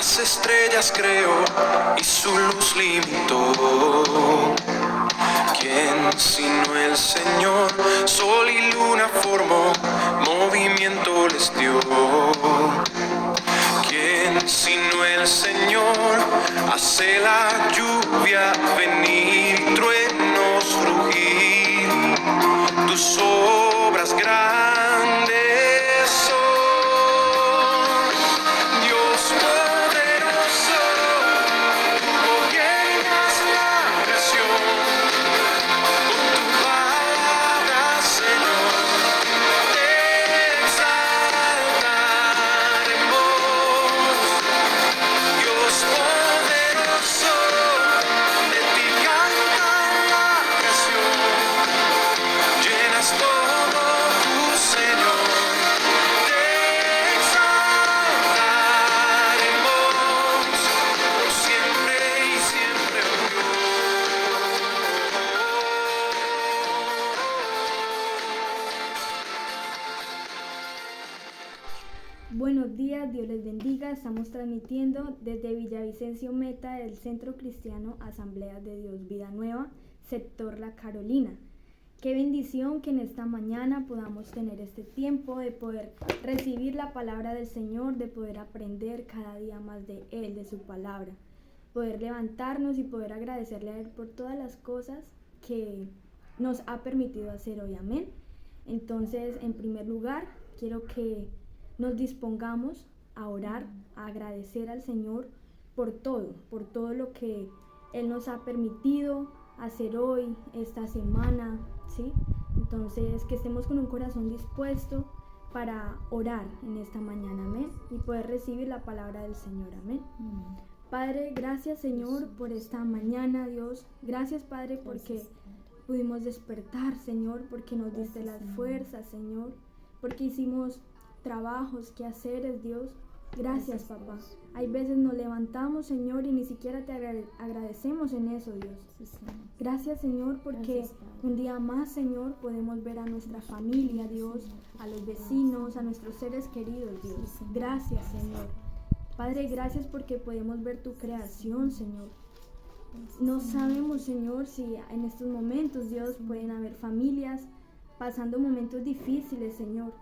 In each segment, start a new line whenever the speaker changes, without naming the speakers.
las estrellas creó y su luz limitó. ¿Quién sino el Señor? Sol y luna formó, movimiento les dio. ¿Quién sino el Señor? Hace la lluvia venir, truenos rugir, tus obras grandes son. Dios poderoso, gobiernas la creación. Con tu palabra, Señor, te exaltaremos. Dios poderoso, de ti canta la creación. Llenas todo tu Señor, te exaltaremos por siempre y siempre, oh Dios.
Buenos días, Dios les bendiga. Estamos transmitiendo desde Villavicencio Meta del Centro Cristiano Asamblea de Dios Vida Nueva, sector La Carolina. Qué bendición que en esta mañana podamos tener este tiempo de poder recibir la palabra del Señor, de poder aprender cada día más de Él, de su palabra, poder levantarnos y poder agradecerle a Él por todas las cosas que nos ha permitido hacer hoy. Amén. Entonces, en primer lugar, quiero que nos dispongamos a orar, a agradecer al Señor por todo lo que Él nos ha permitido hacer hoy, esta semana, ¿sí? Entonces, que estemos con un corazón dispuesto para orar en esta mañana, amén, y poder recibir la palabra del Señor, amén. Padre, gracias, Señor, por esta mañana, Dios. Gracias, Padre, porque pudimos despertar, Señor, porque nos diste las fuerzas, Señor, porque hicimos trabajos, quehaceres, Dios. Gracias, papá. Hay veces nos levantamos, Señor, y ni siquiera te agradecemos en eso, Dios. Gracias, Señor, porque un día más, Señor, podemos ver a nuestra familia, Dios, a los vecinos, a nuestros seres queridos, Dios. Gracias, Señor. Padre, gracias porque podemos ver tu creación, Señor. No sabemos, Señor, si en estos momentos, Dios, pueden haber familias pasando momentos difíciles, Señor,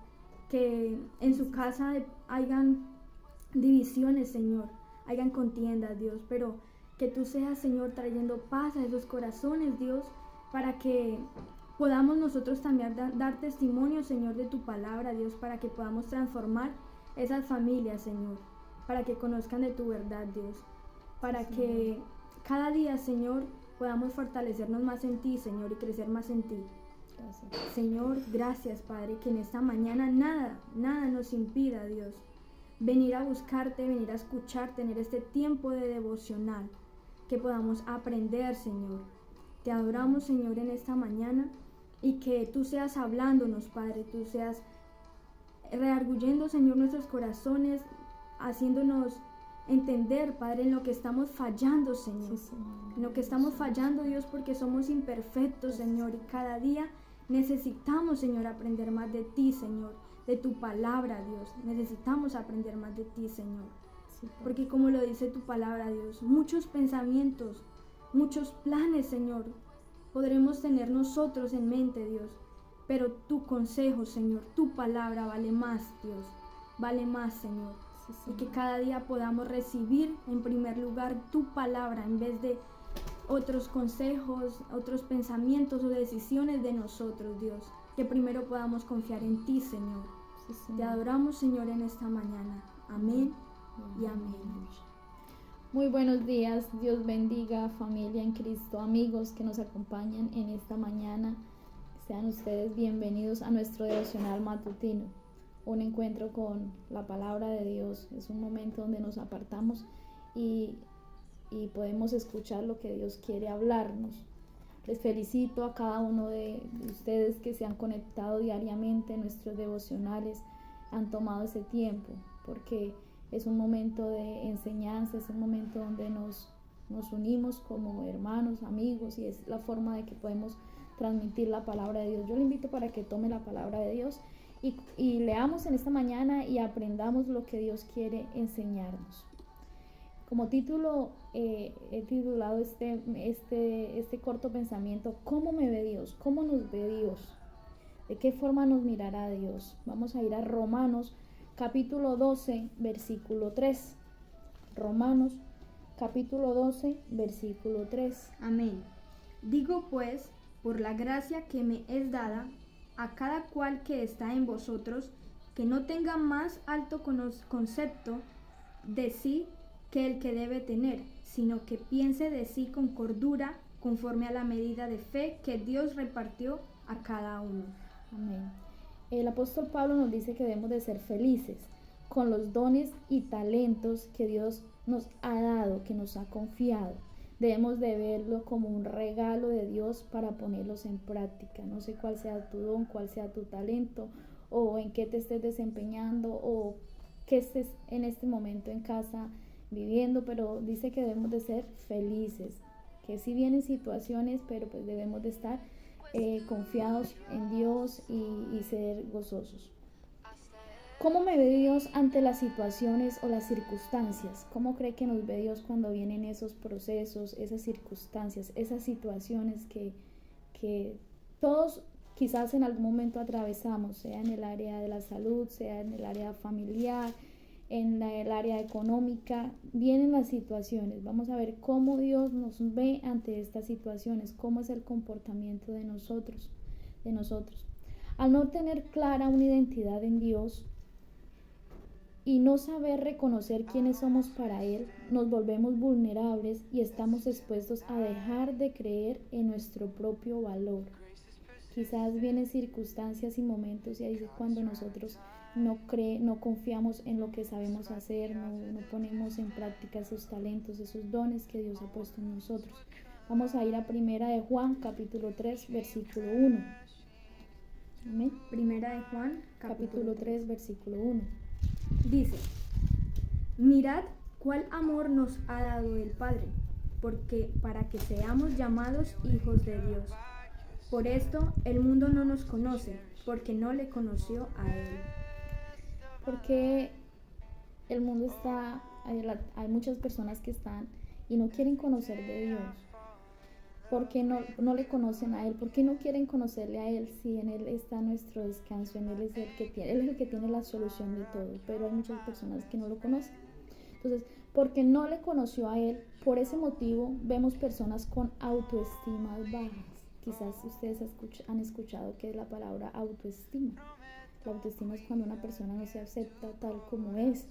que en su casa hayan divisiones, Señor, hayan contiendas, Dios, pero que tú seas, Señor, trayendo paz a esos corazones, Dios, para que podamos nosotros también dar testimonio, Señor, de tu palabra, Dios, para que podamos transformar esas familias, Señor, para que conozcan de tu verdad, Dios, para que cada día, Señor, podamos fortalecernos más en ti, Señor, y crecer más en ti. Gracias. Señor, gracias, Padre, que en esta mañana nada nos impida, Dios, venir a buscarte, venir a escuchar, tener este tiempo de devocional, que podamos aprender, Señor. Te adoramos, Señor, en esta mañana, y que tú seas hablándonos, Padre, tú seas rearguyendo, Señor, nuestros corazones, haciéndonos entender, Padre, en lo que estamos fallando, Señor. En lo que estamos fallando, Dios, porque somos imperfectos, Señor, y cada día necesitamos, Señor, aprender más de ti, Señor, de tu palabra, Dios. Necesitamos aprender más de ti, Señor. Porque como lo dice tu palabra, Dios, muchos pensamientos, muchos planes, Señor, podremos tener nosotros en mente, Dios. Pero tu consejo, Señor, tu palabra vale más, Dios. Vale más, Señor. Y que cada día podamos recibir en primer lugar tu palabra en vez de otros consejos, otros pensamientos o decisiones de nosotros, Dios. Que primero podamos confiar en ti, Señor. Te adoramos, Señor, en esta mañana. Amén y amén.
Muy buenos días, Dios bendiga, familia en Cristo, amigos que nos acompañan en esta mañana. Sean ustedes bienvenidos a nuestro devocional matutino, un encuentro con la palabra de Dios. Es un momento donde nos apartamos y podemos escuchar lo que Dios quiere hablarnos. Les felicito a cada uno de ustedes que se han conectado diariamente en nuestros devocionales, han tomado ese tiempo, porque es un momento de enseñanza, es un momento donde nos unimos como hermanos, amigos, y es la forma de que podemos transmitir la palabra de Dios. Yo le invito para que tome la palabra de Dios y leamos en esta mañana y aprendamos lo que Dios quiere enseñarnos. Como título he titulado este corto pensamiento, ¿cómo me ve Dios? ¿Cómo nos ve Dios? ¿De qué forma nos mirará Dios? Vamos a ir a Romanos capítulo 12, versículo 3. Romanos capítulo 12, versículo 3.
Amén. Digo pues, por la gracia que me es dada, a cada cual que está en vosotros, que no tenga más alto concepto de sí que el que debe tener, sino que piense de sí con cordura, conforme a la medida de fe que Dios repartió a cada uno.
Amén. El apóstol Pablo nos dice que debemos de ser felices con los dones y talentos que Dios nos ha dado, que nos ha confiado. Debemos de verlo como un regalo de Dios para ponerlos en práctica. No sé cuál sea tu don, cuál sea tu talento, o en qué te estés desempeñando, o que estés en este momento en casa viviendo, pero dice que debemos de ser felices, que sí vienen situaciones, pero pues debemos de estar confiados en Dios y ser gozosos. ¿Cómo me ve Dios ante las situaciones o las circunstancias? ¿Cómo cree que nos ve Dios cuando vienen esos procesos, esas circunstancias, esas situaciones que todos quizás en algún momento atravesamos, sea en el área de la salud, sea en el área familiar, en el área económica? Vienen las situaciones. Vamos a ver cómo Dios nos ve ante estas situaciones, cómo es el comportamiento de nosotros. Al no tener clara una identidad en Dios y no saber reconocer quiénes somos para Él, nos volvemos vulnerables y estamos expuestos a dejar de creer en nuestro propio valor. Quizás vienen circunstancias y momentos, y ahí es cuando nosotros no confiamos en lo que sabemos hacer, no ponemos en práctica esos talentos, esos dones que Dios ha puesto en nosotros. Vamos a ir a Primera de Juan, capítulo 3, versículo 1. Amén.
Primera de Juan,
Capítulo 3, versículo 1.
Dice: mirad cuál amor nos ha dado el Padre, porque para que seamos llamados hijos de Dios. Por esto el mundo no nos conoce, porque no le conoció a Él.
Porque el mundo hay muchas personas que están y no quieren conocer de Dios. Porque no le conocen a Él, porque no quieren conocerle a Él, si en Él está nuestro descanso, en Él es el que tiene la solución de todo, pero hay muchas personas que no lo conocen. Entonces, porque no le conoció a Él, por ese motivo vemos personas con autoestimas bajas. Quizás ustedes han escuchado qué es la palabra autoestima. La autoestima es cuando una persona no se acepta tal como es.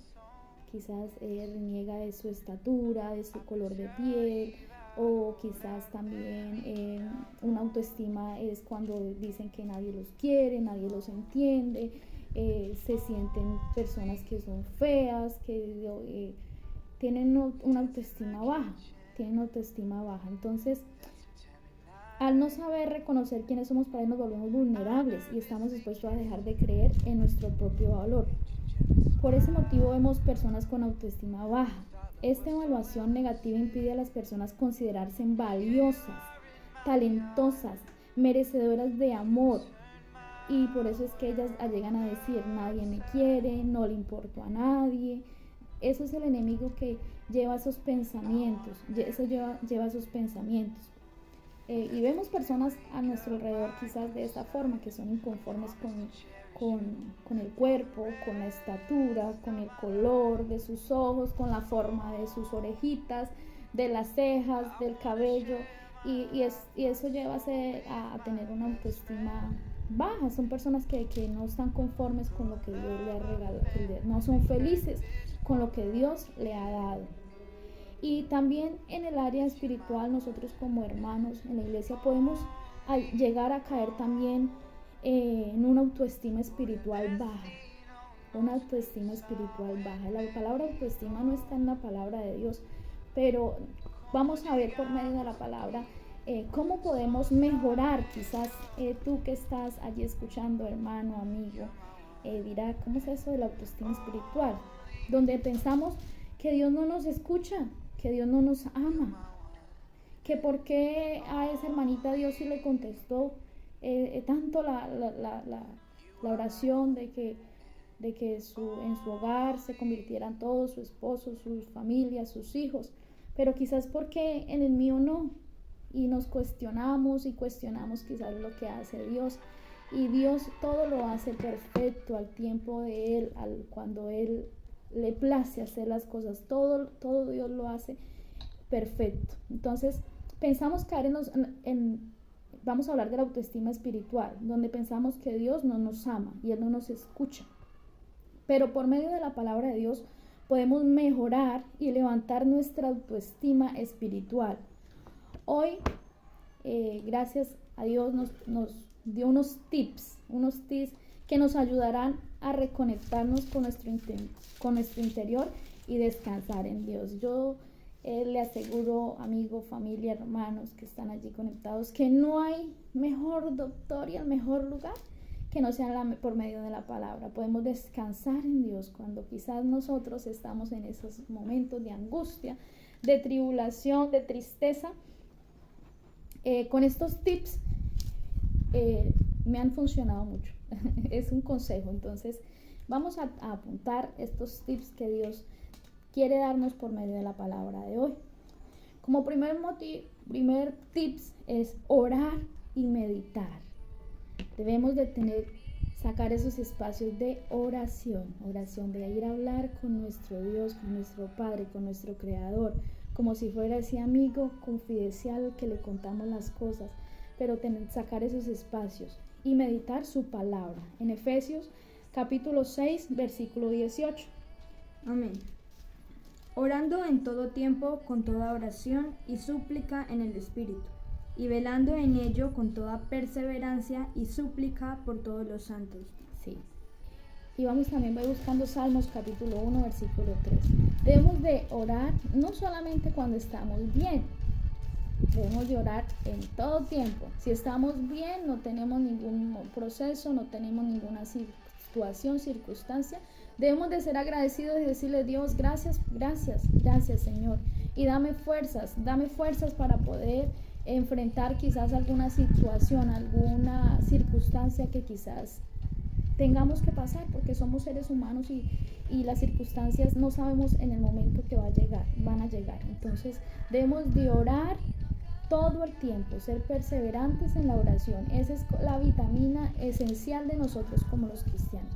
Quizás reniega de su estatura, de su color de piel, o quizás también una autoestima es cuando dicen que nadie los quiere, nadie los entiende, se sienten personas que son feas, que tienen una autoestima baja, Entonces, al no saber reconocer quiénes somos para Él, nos volvemos vulnerables y estamos dispuestos a dejar de creer en nuestro propio valor. Por ese motivo vemos personas con autoestima baja. Esta evaluación negativa impide a las personas considerarse valiosas, talentosas, merecedoras de amor. Y por eso es que ellas llegan a decir: nadie me quiere, no le importo a nadie. Eso es el enemigo que lleva esos pensamientos, y vemos personas a nuestro alrededor quizás de esta forma, que son inconformes con el cuerpo, con la estatura, con el color de sus ojos, con la forma de sus orejitas, de las cejas, del cabello, y eso lleva a tener una autoestima baja. Son personas que no están conformes con lo que Dios le ha regalado, no son felices con lo que Dios le ha dado. Y también en el área espiritual, nosotros como hermanos en la iglesia podemos llegar a caer también en una autoestima espiritual baja. La palabra autoestima no está en la palabra de Dios, pero vamos a ver por medio de la palabra cómo podemos mejorar. Quizás tú que estás allí escuchando, hermano, amigo, dirá: ¿cómo es eso de la autoestima espiritual? Donde pensamos que Dios no nos escucha, que Dios no nos ama, que por qué a esa hermanita Dios sí le contestó tanto la oración, de que de que en su hogar se convirtieran todos, su esposo, sus familias, sus hijos, pero quizás porque en el mío no, y nos cuestionamos quizás lo que hace Dios, y Dios todo lo hace perfecto al tiempo de Él, cuando Él le place hacer las cosas, todo Dios lo hace perfecto. Entonces pensamos caer vamos a hablar de la autoestima espiritual, donde pensamos que Dios no nos ama y Él no nos escucha. Pero por medio de la palabra de Dios podemos mejorar y levantar nuestra autoestima espiritual. Hoy, gracias a Dios, nos dio unos tips que nos ayudarán a reconectarnos con nuestro interior y descansar en Dios. Yo le aseguro, amigo, familia, hermanos que están allí conectados, que no hay mejor doctor y el mejor lugar que no sea por medio de la palabra. Podemos descansar en Dios cuando quizás nosotros estamos en esos momentos de angustia, de tribulación, de tristeza. Con estos tips me han funcionado mucho. Es un consejo. Entonces vamos a apuntar estos tips que Dios quiere darnos por medio de la palabra de hoy. Como primer tips es orar y meditar. Debemos de sacar esos espacios de oración, de ir a hablar con nuestro Dios, con nuestro Padre, con nuestro Creador, como si fuera ese amigo confidencial que le contamos las cosas, pero sacar esos espacios y meditar su palabra. En Efesios capítulo 6, versículo 18.
Amén. Orando en todo tiempo con toda oración y súplica en el Espíritu, y velando en ello con toda perseverancia y súplica por todos los santos.
Sí. Y vamos también buscando Salmos capítulo 1, versículo 3. Debemos de orar no solamente cuando estamos bien, debemos de orar en todo tiempo. Si estamos bien, no tenemos ningún proceso, no tenemos ninguna situación, circunstancia, debemos de ser agradecidos y decirle: Dios, gracias Señor, y dame fuerzas para poder enfrentar quizás alguna situación, alguna circunstancia que quizás tengamos que pasar, porque somos seres humanos y las circunstancias no sabemos en el momento que van a llegar. Entonces debemos de orar todo el tiempo, ser perseverantes en la oración. Esa es la vitamina esencial de nosotros como los cristianos.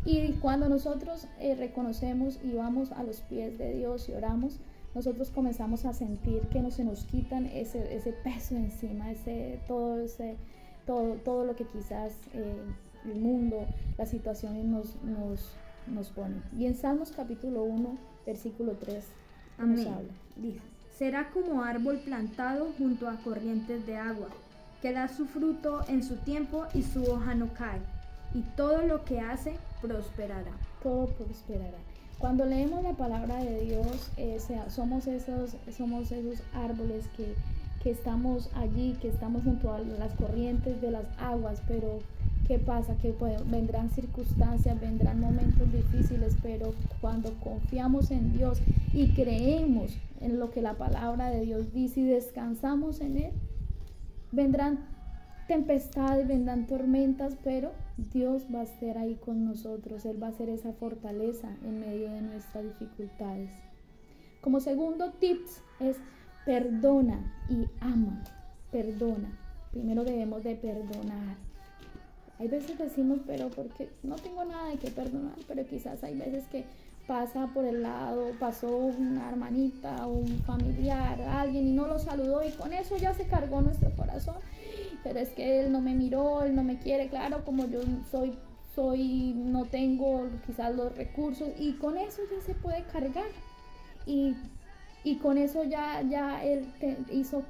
Y cuando nosotros reconocemos y vamos a los pies de Dios y oramos, nosotros comenzamos a sentir que se nos quitan ese peso encima, todo lo que quizás el mundo, las situaciones nos ponen. Y en Salmos capítulo 1, versículo 3, nos habla.
Dice: será como árbol plantado junto a corrientes de agua, que da su fruto en su tiempo y su hoja no cae, y todo lo que hace prosperará.
Todo prosperará. Cuando leemos la palabra de Dios, somos esos árboles que estamos allí, que estamos junto a las corrientes de las aguas, pero ¿qué pasa? Que vendrán circunstancias, vendrán momentos difíciles, pero cuando confiamos en Dios y creemos en lo que la palabra de Dios dice y descansamos en Él, vendrán tempestades, vendrán tormentas, pero Dios va a estar ahí con nosotros. Él va a ser esa fortaleza en medio de nuestras dificultades. Como segundo tips es perdona y ama. Perdona. Primero debemos de perdonar. Hay veces decimos, pero porque no tengo nada de que perdonar, pero quizás hay veces que pasó una hermanita, un familiar, alguien y no lo saludó y con eso ya se cargó nuestro corazón. Pero es que él no me miró, él no me quiere, claro, como yo no tengo quizás los recursos, y con eso ya se puede cargar. Y con eso ya él hizo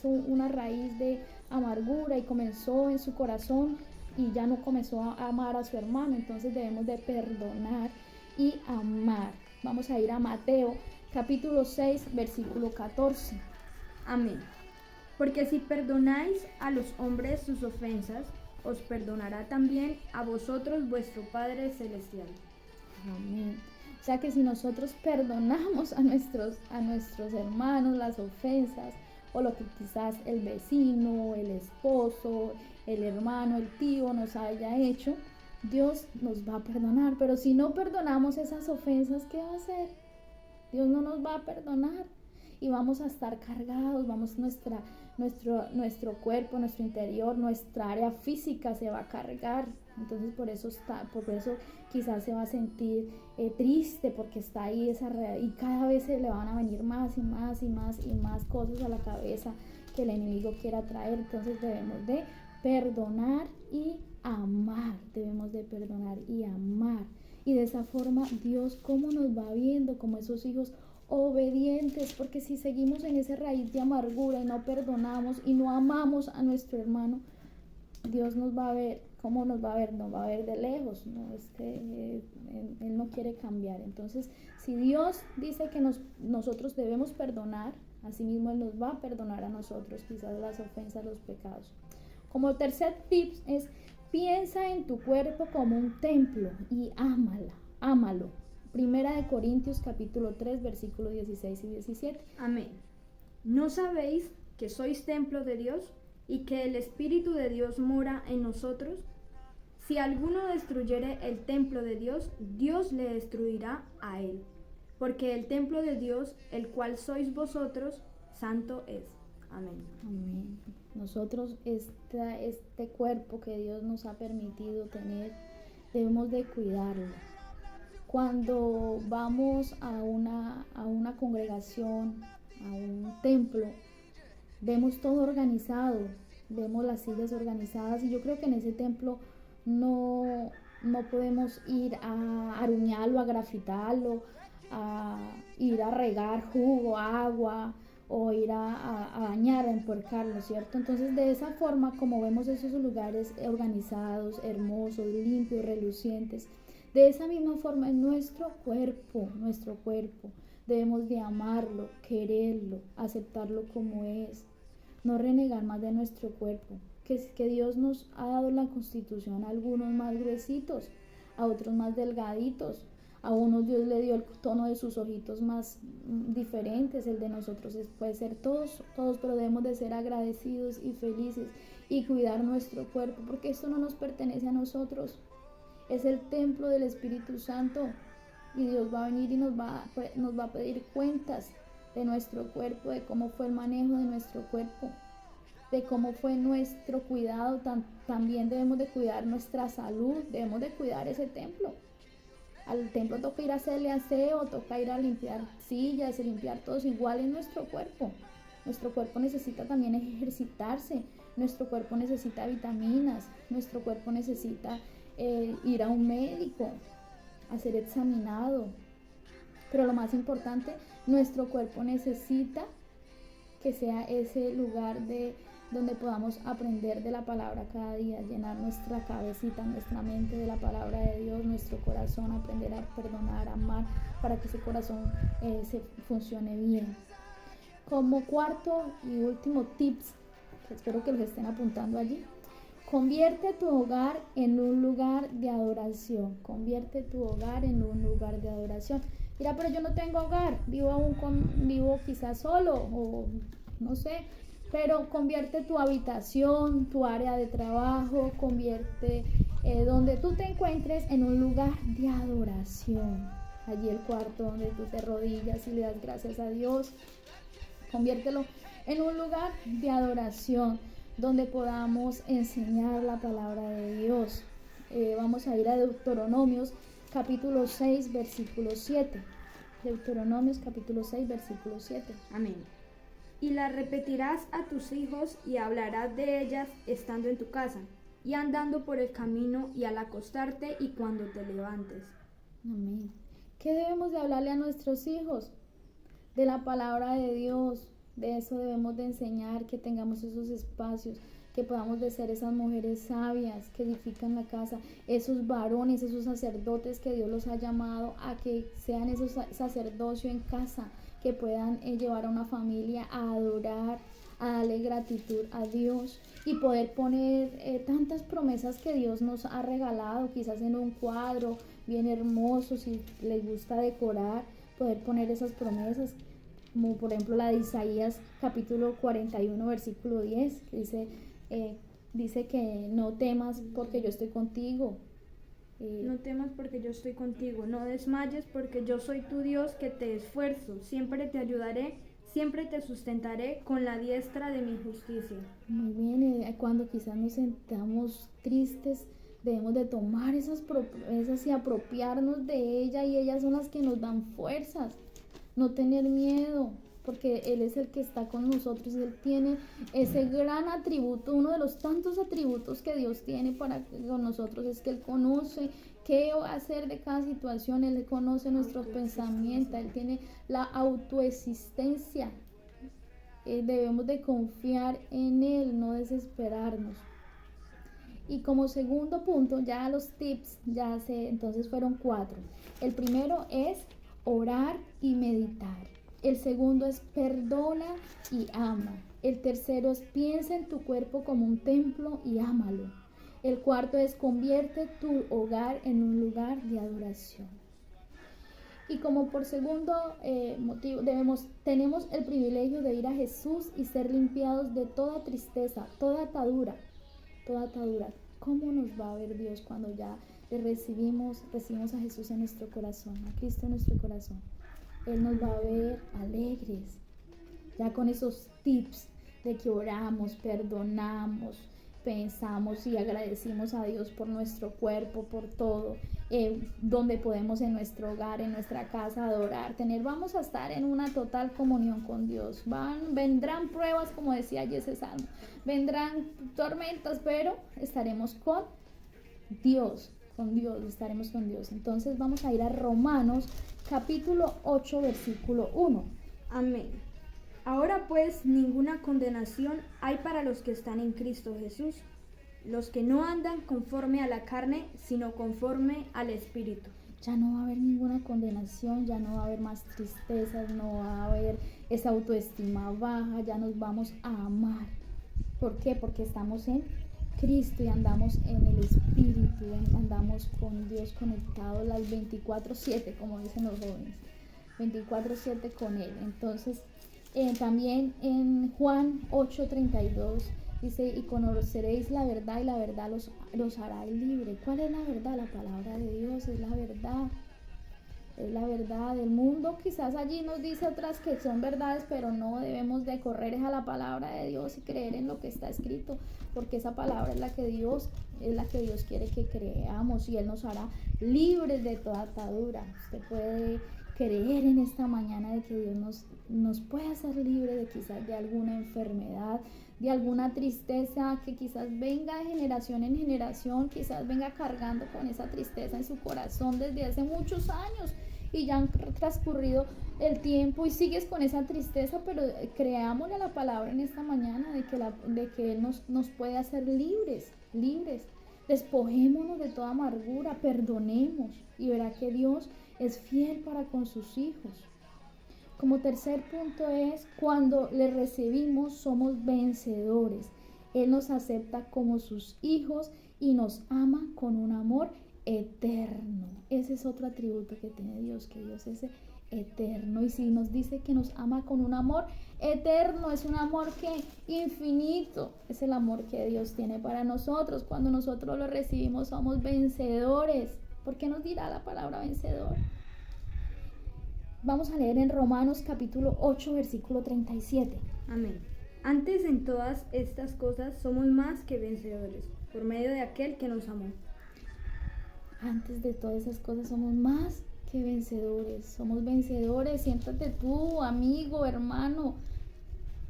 una raíz de amargura y comenzó en su corazón y ya no comenzó a amar a su hermano. Entonces debemos de perdonar y amar. Vamos a ir a Mateo capítulo 6, versículo 14.
Amén. Porque si perdonáis a los hombres sus ofensas, os perdonará también a vosotros vuestro Padre Celestial.
Amén. O sea que si nosotros perdonamos a nuestros hermanos las ofensas, o lo que quizás el vecino, el esposo, el hermano, el tío nos haya hecho, Dios nos va a perdonar, pero si no perdonamos esas ofensas, ¿qué va a hacer? Dios no nos va a perdonar y vamos a estar cargados, nuestro cuerpo, nuestro interior, nuestra área física se va a cargar. Entonces por eso quizás se va a sentir triste porque está ahí esa realidad y cada vez se le van a venir más y más y más y más cosas a la cabeza que el enemigo quiera traer. Entonces debemos de perdonar y amar, debemos de perdonar y amar. Y de esa forma Dios cómo nos va viendo como esos hijos obedientes, porque si seguimos en esa raíz de amargura y no perdonamos y no amamos a nuestro hermano, Dios nos va a ver. ¿Cómo nos va a ver? Nos va a ver de lejos, ¿no? Es que Él no quiere cambiar. Entonces, si Dios dice que nosotros debemos perdonar, asimismo Él nos va a perdonar a nosotros, quizás las ofensas, los pecados. Como tercer tip es, piensa en tu cuerpo como un templo y ámalo. Primera de Corintios capítulo 3, versículos 16 y 17.
Amén. ¿No sabéis que sois templo de Dios y que el Espíritu de Dios mora en nosotros? Si alguno destruyere el templo de Dios, Dios le destruirá a él, porque el templo de Dios, el cual sois vosotros, santo es. Amén.
Amén. Nosotros, este cuerpo que Dios nos ha permitido tener, debemos de cuidarlo. Cuando vamos a una congregación, a un templo, vemos todo organizado, vemos las sillas organizadas y yo creo que en ese templo no podemos ir a aruñarlo, a grafitarlo, a ir a regar jugo, agua o ir a bañar, a empuercarlo, ¿cierto? Entonces de esa forma, como vemos esos lugares organizados, hermosos, limpios, relucientes, de esa misma forma en nuestro cuerpo debemos de amarlo, quererlo, aceptarlo como es, no renegar más de nuestro cuerpo. Que Dios nos ha dado la constitución a algunos más gruesitos, a otros más delgaditos, a unos Dios le dio el tono de sus ojitos más diferentes, el de nosotros puede ser todos, pero debemos de ser agradecidos y felices y cuidar nuestro cuerpo, porque esto no nos pertenece a nosotros, es el templo del Espíritu Santo y Dios va a venir y nos va a pedir cuentas de nuestro cuerpo, de cómo fue el manejo de nuestro cuerpo, de cómo fue nuestro cuidado. También debemos de cuidar nuestra salud, debemos de cuidar ese templo. Al templo toca ir a hacerle aseo, toca ir a limpiar sillas, limpiar todos, igual en nuestro cuerpo. Nuestro cuerpo necesita también ejercitarse, nuestro cuerpo necesita vitaminas, nuestro cuerpo necesita ir a un médico, a ser examinado. Pero lo más importante, nuestro cuerpo necesita que sea ese lugar donde podamos aprender de la palabra cada día, llenar nuestra cabecita, nuestra mente de la palabra de Dios, nuestro corazón, aprender a perdonar, a amar, para que ese corazón se funcione bien. Como cuarto y último tips, que espero que los estén apuntando allí, convierte tu hogar en un lugar de adoración. Convierte tu hogar en un lugar de adoración. Mira, pero yo no tengo hogar, vivo quizás solo o no sé, pero convierte tu habitación, tu área de trabajo, convierte donde tú te encuentres en un lugar de adoración. Allí el cuarto donde tú te arrodillas y le das gracias a Dios, conviértelo en un lugar de adoración donde podamos enseñar la palabra de Dios. Vamos a ir a Deuteronomios capítulo 6 versículo 7. Deuteronomios capítulo 6 versículo 7.
Amén. Y las repetirás a tus hijos y hablarás de ellas estando en tu casa y andando por el camino y al acostarte y cuando te levantes.
Amén. ¿Qué debemos de hablarle a nuestros hijos? De la palabra de Dios. De eso debemos de enseñar, que tengamos esos espacios, que podamos de ser esas mujeres sabias que edifican la casa, esos varones, esos sacerdotes que Dios los ha llamado a que sean esos sacerdocio en casa, que puedan llevar a una familia a adorar, a darle gratitud a Dios y poder poner tantas promesas que Dios nos ha regalado, quizás en un cuadro bien hermoso, si les gusta decorar, poder poner esas promesas, como por ejemplo la de Isaías capítulo 41 versículo 10, que dice que no temas porque yo estoy contigo,
No temas porque yo estoy contigo, no desmayes porque yo soy tu Dios que te esfuerzo, siempre te ayudaré, siempre te sustentaré con la diestra de mi justicia.
Muy bien, cuando quizás nos sentamos tristes, debemos de tomar esas promesas y apropiarnos de ella, y ellas son las que nos dan fuerzas. No tener miedo, porque Él es el que está con nosotros, y Él tiene ese gran atributo. Uno de los tantos atributos que Dios tiene para con nosotros es que Él conoce qué va a hacer de cada situación. Él conoce nuestros pensamientos, Él tiene la autoexistencia. Debemos de confiar en Él, no desesperarnos. Y como segundo punto, ya los tips, entonces fueron 4. El primero es orar y meditar. El segundo es perdona y ama. El tercero es piensa en tu cuerpo como un templo y ámalo. El cuarto es convierte tu hogar en un lugar de adoración. Y como por segundo motivo, tenemos el privilegio de ir a Jesús y ser limpiados de toda tristeza, toda atadura. ¿Cómo nos va a ver Dios cuando ya recibimos a Jesús en nuestro corazón, a Cristo en nuestro corazón? Él nos va a ver alegres, ya con esos tips de que oramos, perdonamos, pensamos y agradecimos a Dios por nuestro cuerpo, por todo, donde podemos en nuestro hogar, en nuestra casa adorar, vamos a estar en una total comunión con Dios. Vendrán pruebas, como decía allí ese salmo, vendrán tormentas, pero estaremos con Dios, estaremos con Dios. Entonces vamos a ir a Romanos capítulo 8, versículo 1.
Amén. Ahora pues ninguna condenación hay para los que están en Cristo Jesús, los que no andan conforme a la carne, sino conforme al Espíritu.
Ya no va a haber ninguna condenación, ya no va a haber más tristezas, no va a haber esa autoestima baja, ya nos vamos a amar. ¿Por qué? Porque estamos en Cristo y andamos en el Espíritu, andamos con Dios conectados las 24/7, como dicen los jóvenes, 24/7 con Él. Entonces, también en Juan 8:32 dice, y conoceréis la verdad y la verdad los hará libre. ¿Cuál es la verdad? La palabra de Dios es la verdad. Es la verdad del mundo. Quizás allí nos dice otras que son verdades, pero no debemos de correr a la palabra de Dios y creer en lo que está escrito, porque esa palabra es la que Dios quiere que creamos, y Él nos hará libres de toda atadura. Usted puede creer en esta mañana de que Dios nos puede hacer libre de quizás de alguna enfermedad, de alguna tristeza que quizás venga de generación en generación, quizás venga cargando con esa tristeza en su corazón desde hace muchos años y ya han transcurrido el tiempo y sigues con esa tristeza, pero creámosle a la palabra en esta mañana de que Él nos puede hacer libres. Despojémonos de toda amargura, perdonemos, y verá que Dios es fiel para con sus hijos. Como tercer punto es, cuando le recibimos somos vencedores. Él nos acepta como sus hijos y nos ama con un amor eterno. Ese es otro atributo que tiene Dios, que Dios es eterno. Y si nos dice que nos ama con un amor eterno, es un amor que infinito, es el amor que Dios tiene para nosotros. Cuando nosotros lo recibimos somos vencedores. ¿Por qué nos dirá la palabra vencedor? Vamos a leer en Romanos capítulo 8, versículo 37.
Amén. Antes en todas estas cosas somos más que vencedores, por medio de aquel que nos amó.
Antes de todas esas cosas somos más que vencedores. Somos vencedores. Siéntate tú, amigo, hermano,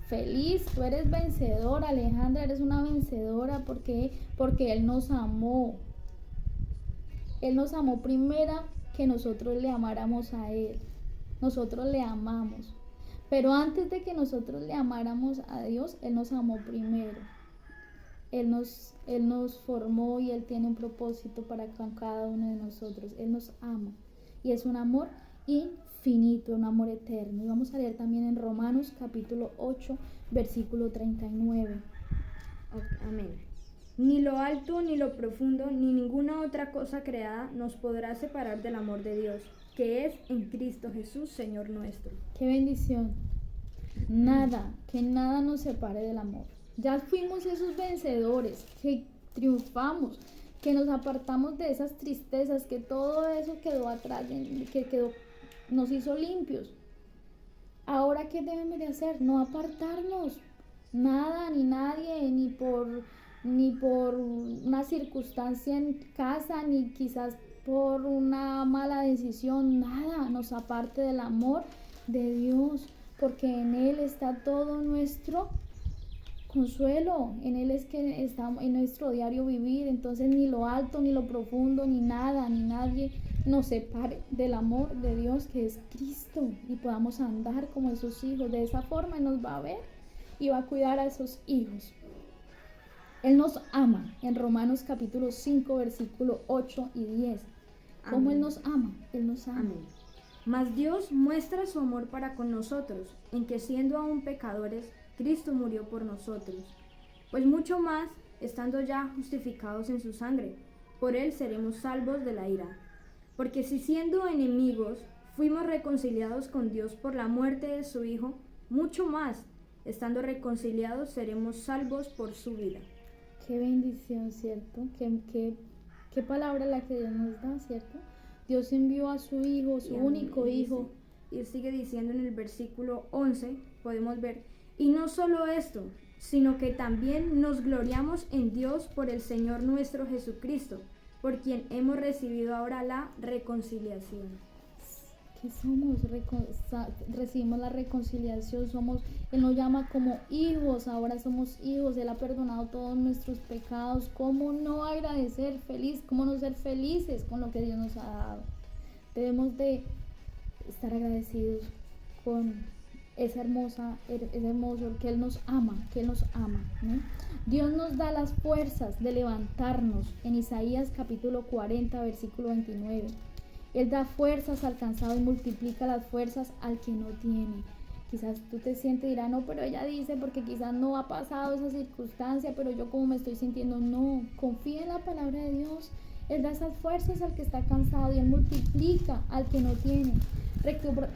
feliz. Tú eres vencedor, Alejandra, eres una vencedora. ¿Por qué? Porque Él nos amó. Él nos amó primero que nosotros le amáramos a Él. Nosotros le amamos, pero antes de que nosotros le amáramos a Dios, Él nos amó primero. Él nos formó y Él tiene un propósito para cada uno de nosotros. Él nos ama y es un amor infinito, un amor eterno. Y vamos a leer también en Romanos capítulo 8, versículo 39.
Amén. Ni lo alto, ni lo profundo, ni ninguna otra cosa creada nos podrá separar del amor de Dios, que es en Cristo Jesús, Señor nuestro.
¡Qué bendición! Que nada nos separe del amor. Ya fuimos esos vencedores, que triunfamos, que nos apartamos de esas tristezas, que todo eso quedó atrás, nos hizo limpios. Ahora, ¿qué debemos de hacer? No apartarnos, nada, ni nadie, ni por una circunstancia en casa, ni quizás por una mala decisión, nada nos aparte del amor de Dios, porque en Él está todo nuestro consuelo, en Él es que está en nuestro diario vivir. Entonces ni lo alto, ni lo profundo, ni nada, ni nadie nos separe del amor de Dios, que es Cristo, y podamos andar como esos hijos. De esa forma Él nos va a ver y va a cuidar a esos hijos. Él nos ama en Romanos capítulo 5, versículo 8 y 10. ¿Cómo Él nos ama? Él nos ama.
Amén. Mas Dios muestra su amor para con nosotros, en que siendo aún pecadores, Cristo murió por nosotros. Pues mucho más, estando ya justificados en su sangre, por Él seremos salvos de la ira. Porque si siendo enemigos, fuimos reconciliados con Dios por la muerte de su Hijo, mucho más, estando reconciliados, seremos salvos por su vida.
Qué bendición, ¿cierto? Qué palabra la que Dios nos da, ¿cierto? Dios envió a su Hijo, su único Hijo.
Y sigue diciendo en el versículo 11, podemos ver, y no solo esto, sino que también nos gloriamos en Dios por el Señor nuestro Jesucristo, por quien hemos recibido ahora la reconciliación.
¿Qué somos? Recibimos la reconciliación, Él nos llama como hijos, ahora somos hijos, Él ha perdonado todos nuestros pecados. ¿Cómo no agradecer, cómo no ser felices con lo que Dios nos ha dado? Debemos de estar agradecidos con ese hermoso que Él nos ama, ¿no? Dios nos da las fuerzas de levantarnos en Isaías capítulo 40, versículo 29. Él da fuerzas al cansado y multiplica las fuerzas al que no tiene. Quizás tú te sientes y dirás, no, pero ella dice porque quizás no ha pasado esa circunstancia, pero yo como me estoy sintiendo. No, confía en la palabra de Dios. Él da esas fuerzas al que está cansado y Él multiplica al que no tiene.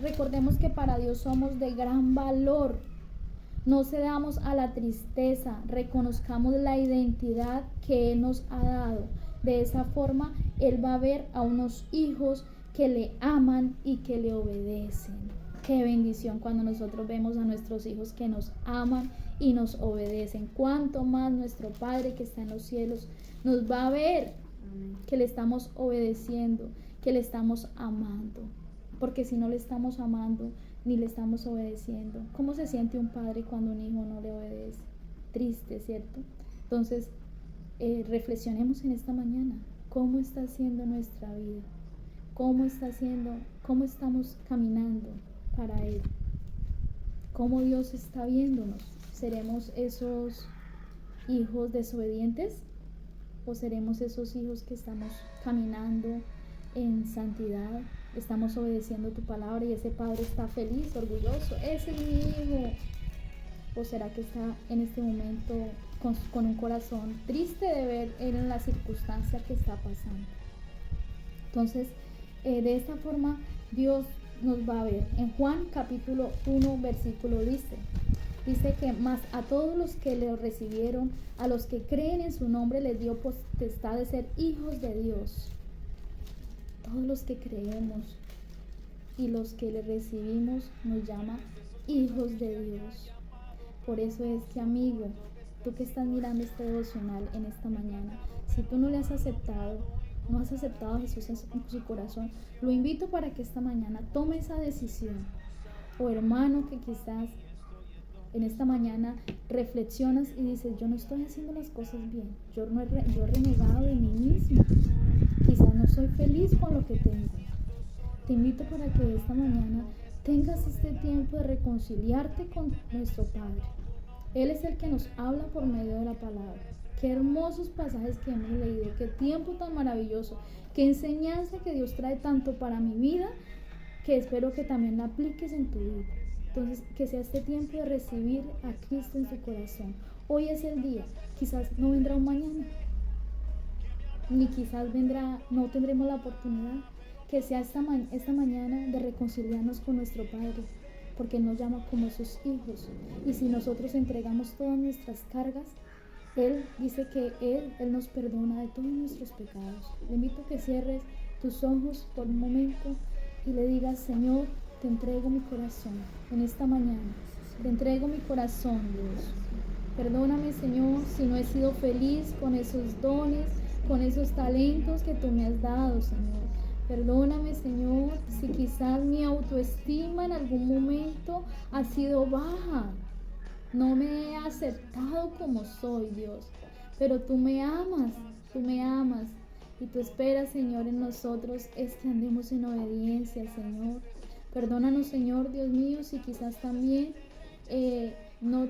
Recordemos que para Dios somos de gran valor. No cedamos a la tristeza, reconozcamos la identidad que Él nos ha dado. De esa forma, Él va a ver a unos hijos que le aman y que le obedecen. Qué bendición cuando nosotros vemos a nuestros hijos que nos aman y nos obedecen. Cuánto más nuestro Padre que está en los cielos nos va a ver que le estamos obedeciendo, que le estamos amando. Porque si no le estamos amando ni le estamos obedeciendo, ¿cómo se siente un padre cuando un hijo no le obedece? Triste, ¿cierto? Entonces, reflexionemos en esta mañana. ¿Cómo está siendo nuestra vida? ¿Cómo estamos caminando para Él? ¿Cómo Dios está viéndonos? ¿Seremos esos hijos desobedientes? ¿O seremos esos hijos que estamos caminando en santidad? Estamos obedeciendo tu palabra y ese padre está feliz, orgulloso. Ese es mi hijo. ¿O será que está en este momento con un corazón triste de ver en la circunstancia que está pasando? Entonces, de esta forma Dios nos va a ver. En Juan capítulo 1 versículo dice que más a todos los que le recibieron, a los que creen en su nombre, les dio potestad de ser hijos de Dios. Todos los que creemos y los que le recibimos nos llama hijos de Dios. Por eso es que, amigo, tú que estás mirando este devocional en esta mañana, si tú no le has aceptado, no has aceptado a Jesús en su corazón, lo invito para que esta mañana tome esa decisión. O hermano que quizás en esta mañana reflexionas y dices, yo no estoy haciendo las cosas bien, yo he renegado de mí mismo, quizás no soy feliz con lo que tengo. Te invito para que esta mañana tengas este tiempo de reconciliarte con nuestro Padre. Él es el que nos habla por medio de la palabra. Qué hermosos pasajes que hemos leído, qué tiempo tan maravilloso, qué enseñanza que Dios trae tanto para mi vida, que espero que también la apliques en tu vida. Entonces, que sea este tiempo de recibir a Cristo en tu corazón. Hoy es el día, quizás no vendrá un mañana, ni quizás no tendremos la oportunidad. Que sea esta mañana de reconciliarnos con nuestro Padre, porque Él nos llama como sus hijos. Y si nosotros entregamos todas nuestras cargas, Él dice que Él nos perdona de todos nuestros pecados. Le invito a que cierres tus ojos por un momento y le digas: Señor, te entrego mi corazón en esta mañana. Te entrego mi corazón, Dios. Perdóname, Señor, si no he sido feliz con esos dones, con esos talentos que tú me has dado, Señor. Perdóname, Señor, si quizás mi autoestima en algún momento ha sido baja. No me he aceptado como soy, Dios. Pero tú me amas. Y tú esperas, Señor, en nosotros es que andemos en obediencia, Señor. Perdónanos, Señor, Dios mío, si quizás también no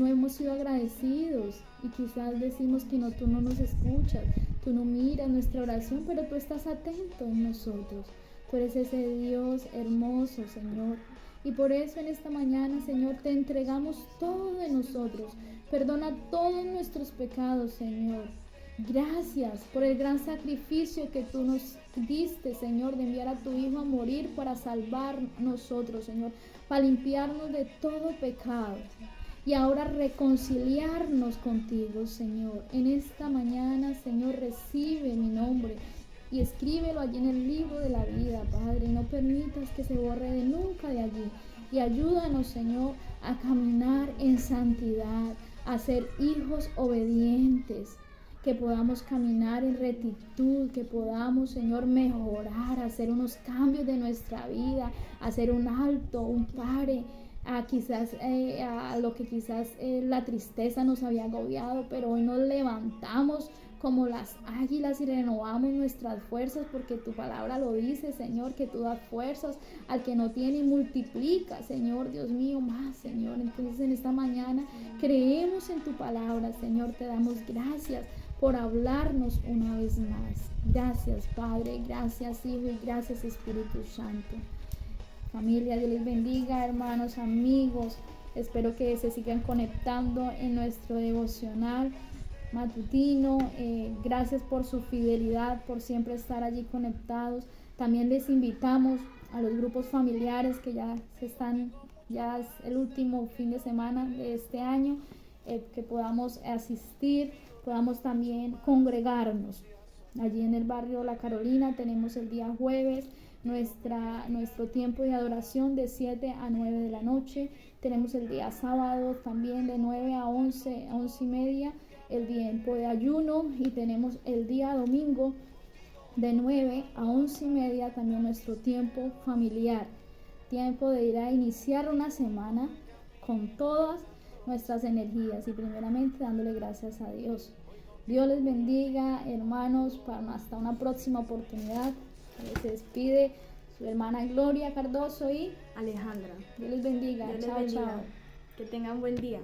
hemos sido agradecidos y quizás decimos que tú no nos escuchas, tú no miras nuestra oración, pero tú estás atento en nosotros. Tú eres ese Dios hermoso, Señor. Y por eso en esta mañana, Señor, te entregamos todo de nosotros. Perdona todos nuestros pecados, Señor. Gracias por el gran sacrificio que tú nos diste, Señor, de enviar a tu Hijo a morir para salvar nosotros, Señor, para limpiarnos de todo pecado y ahora reconciliarnos contigo, Señor. En esta mañana, Señor, recibe mi nombre y escríbelo allí en el libro de la vida, Padre. No permitas que se borre de nunca de allí. Y ayúdanos, Señor, a caminar en santidad, a ser hijos obedientes, que podamos caminar en rectitud, que podamos, Señor, mejorar, hacer unos cambios de nuestra vida, hacer un alto, un pare a lo que quizás la tristeza nos había agobiado, pero hoy nos levantamos como las águilas y renovamos nuestras fuerzas, porque tu palabra lo dice, Señor, que tú das fuerzas al que no tiene y multiplica, Señor, Dios mío, más, Señor. Entonces en esta mañana creemos en tu palabra, Señor, te damos gracias por hablarnos una vez más. Gracias, Padre, gracias, Hijo, y gracias, Espíritu Santo. Familia, Dios les bendiga, hermanos, amigos. Espero que se sigan conectando en nuestro devocional matutino. Gracias por su fidelidad, por siempre estar allí conectados. También les invitamos a los grupos familiares que ya es el último fin de semana de este año, que podamos asistir, podamos también congregarnos. Allí en el barrio La Carolina tenemos el día jueves nuestro tiempo de adoración de 7 a 9 de la noche. Tenemos el día sábado también de 9 a 11 y media, el tiempo de ayuno, y tenemos el día domingo de 9 a 11 y media también nuestro tiempo familiar, tiempo de ir a iniciar una semana con todas nuestras energías y primeramente dándole gracias a Dios. Dios les bendiga, hermanos, hasta una próxima oportunidad. Se despide su hermana Gloria Cardoso y
Alejandra.
Dios les bendiga.
Dios les
Chao,
bendiga.
chao.
Que tengan buen día.